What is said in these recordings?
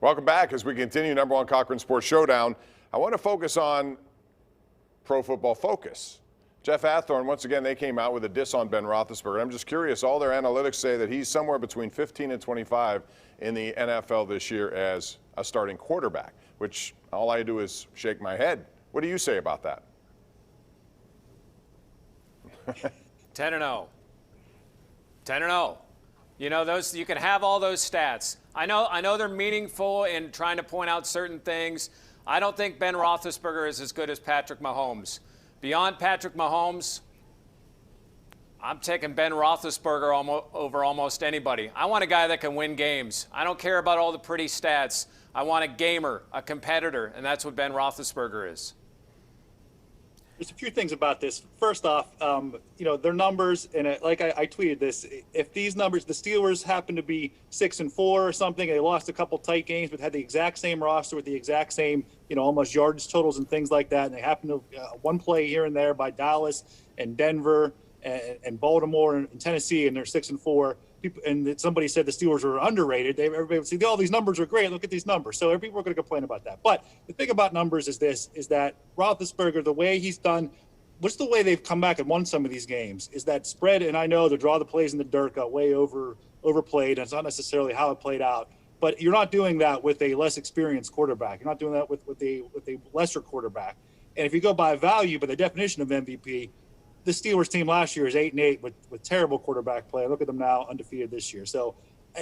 Welcome back as we continue #1 Cochran Sports Showdown. I want to focus on Pro Football Focus. Jeff Hathhorn, once again, they came out with a diss on Ben Roethlisberger. I'm just curious, all their analytics say that he's somewhere between 15 and 25 in the NFL this year as a starting quarterback, which all I do is shake my head. What do you say about that? 10-0. 10-0. You know, those, you can have all those stats. I know they're meaningful in trying to point out certain things. I don't think Ben Roethlisberger is as good as Patrick Mahomes. Beyond Patrick Mahomes, I'm taking Ben Roethlisberger over almost anybody. I want a guy that can win games. I don't care about all the pretty stats. I want a gamer, a competitor, and that's what Ben Roethlisberger is. There's a few things about this. First off, you know, their numbers, and like I tweeted this, if these numbers, the Steelers happen to be 6-4 or something, they lost a couple tight games, but had the exact same roster with the exact same, you know, almost yardage totals and things like that, and they happen to one play here and there by Dallas and Denver and Baltimore and Tennessee, and they're 6-4. And somebody said the Steelers were underrated. Everybody would say, "Oh, these numbers are great. Look at these numbers." So people are going to complain about that. But the thing about numbers is that Roethlisberger, the way he's done, what's the way they've come back and won some of these games, is that spread. And I know the draw the plays in the dirt got way overplayed, and it's not necessarily how it played out. But you're not doing that with a less experienced quarterback. You're not doing that with a lesser quarterback. And if you go by value, by the definition of MVP, the Steelers team last year is 8-8 with terrible quarterback play. Look at them now, undefeated this year. So,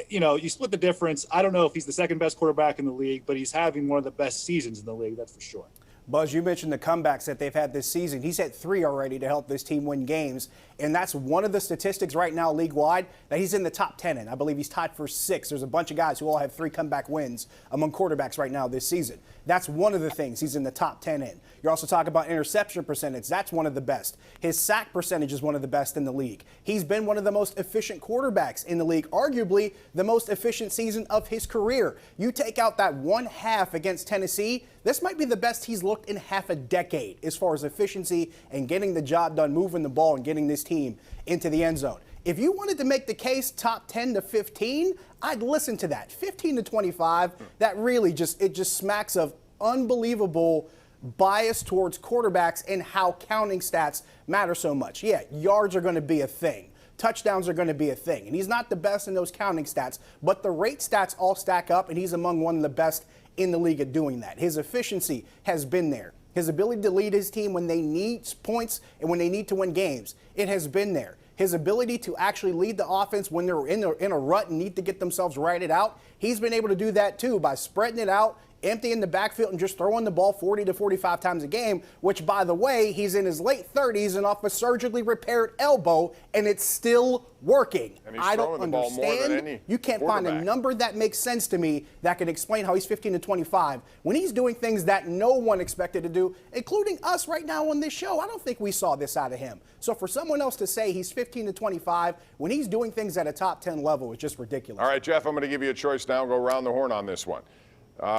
you know, you split the difference. I don't know if he's the second best quarterback in the league, but he's having one of the best seasons in the league, that's for sure. Buzz, you mentioned the comebacks that they've had this season. He's had 3 already to help this team win games, and that's one of the statistics right now league-wide that he's in the top 10 in. I believe he's tied for 6. There's a bunch of guys who all have 3 comeback wins among quarterbacks right now this season. That's one of the things he's in the top 10 in. You're also talking about interception percentage. That's one of the best. His sack percentage is one of the best in the league. He's been one of the most efficient quarterbacks in the league, arguably the most efficient season of his career. You take out that 1/2 against Tennessee, this might be the best he's looked in half a decade as far as efficiency and getting the job done, moving the ball and getting this team into the end zone. If you wanted to make the case top 10 to 15, I'd listen to that. 15 to 25, that really just smacks of unbelievable bias towards quarterbacks and how counting stats matter so much. Yeah, yards are going to be a thing. Touchdowns are going to be a thing. And he's not the best in those counting stats, but the rate stats all stack up, and he's among one of the best in the league at doing that. His efficiency has been there. His ability to lead his team when they need points and when they need to win games, it has been there. His ability to actually lead the offense when they're in a rut and need to get themselves righted out, he's been able to do that too by spreading it out, emptying the backfield, and just throwing the ball 40 to 45 times a game, which, by the way, he's in his late 30s and off a surgically repaired elbow, and it's still working. I don't understand. You can't find a number that makes sense to me that can explain how he's 15 to 25 when he's doing things that no one expected to do, including us right now on this show. I don't think we saw this out of him. So for someone else to say he's 15 to 25 when he's doing things at a top 10 level is just ridiculous. All right, Jeff, I'm going to give you a choice now. Go around the horn on this one.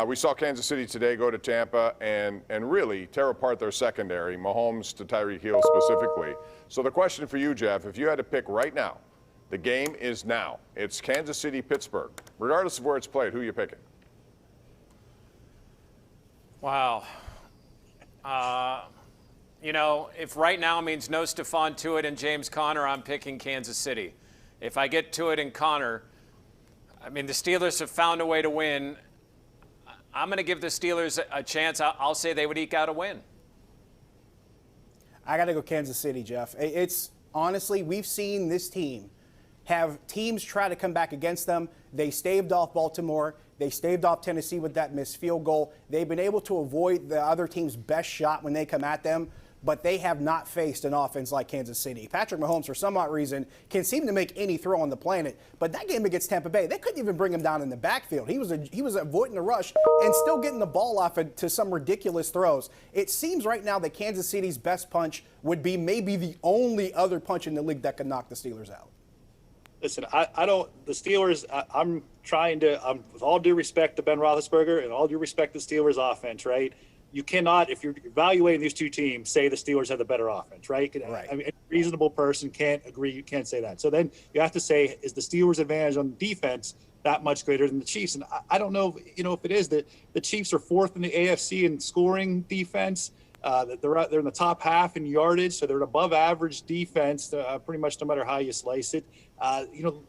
We saw Kansas City today go to Tampa and really tear apart their secondary, Mahomes to Tyreek Hill specifically. So the question for you, Jeff, if you had to pick right now, the game is now. It's Kansas City, Pittsburgh. Regardless of where it's played, who are you picking? Wow. You know, if right now means no Stephon Tuitt and James Conner, I'm picking Kansas City. If I get Tuitt and Conner, I mean, the Steelers have found a way to win. I'm going to give the Steelers a chance. I'll say they would eke out a win. I got to go Kansas City, Jeff. It's honestly, we've seen this team have teams try to come back against them. They staved off Baltimore. They staved off Tennessee with that missed field goal. They've been able to avoid the other team's best shot when they come at them, but they have not faced an offense like Kansas City. Patrick Mahomes, for some odd reason, can seem to make any throw on the planet, but that game against Tampa Bay, they couldn't even bring him down in the backfield. He was avoiding the rush and still getting the ball off to some ridiculous throws. It seems right now that Kansas City's best punch would be maybe the only other punch in the league that could knock the Steelers out. Listen, the Steelers, I'm trying to, with all due respect to Ben Roethlisberger and all due respect to the Steelers offense, right? You cannot, if you're evaluating these two teams, say the Steelers have the better offense, right? Right. I mean, a reasonable person can't agree. You can't say that. So then you have to say, is the Steelers' advantage on defense that much greater than the Chiefs. And I don't know, if it is that the Chiefs are fourth in the AFC in scoring defense. They're in the top half in yardage, so they're an above average defense, pretty much no matter how you slice it.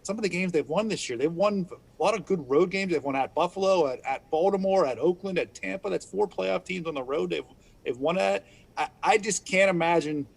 Some of the games they've won this year, they've won a lot of good road games. They've won at Buffalo, at Baltimore, at Oakland, at Tampa. That's 4 playoff teams on the road they've won at. I just can't imagine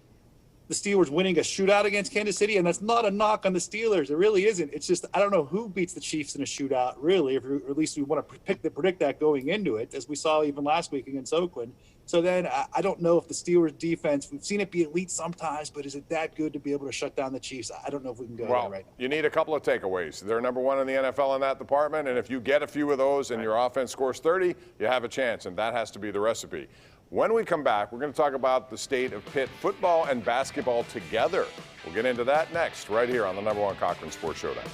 the Steelers winning a shootout against Kansas City, and that's not a knock on the Steelers. It really isn't. It's just I don't know who beats the Chiefs in a shootout, really, or at least we want to predict that going into it, as we saw even last week against Oakland. So then I don't know if the Steelers defense, we've seen it be elite sometimes, but is it that good to be able to shut down the Chiefs? I don't know if we can go there right now. You need a couple of takeaways. They're number 1 in the NFL in that department, and if you get a few of those and your offense scores 30, you have a chance, and that has to be the recipe. When we come back, we're going to talk about the state of Pitt football and basketball together. We'll get into that next, right here on the #1 Cochran Sports Showdown.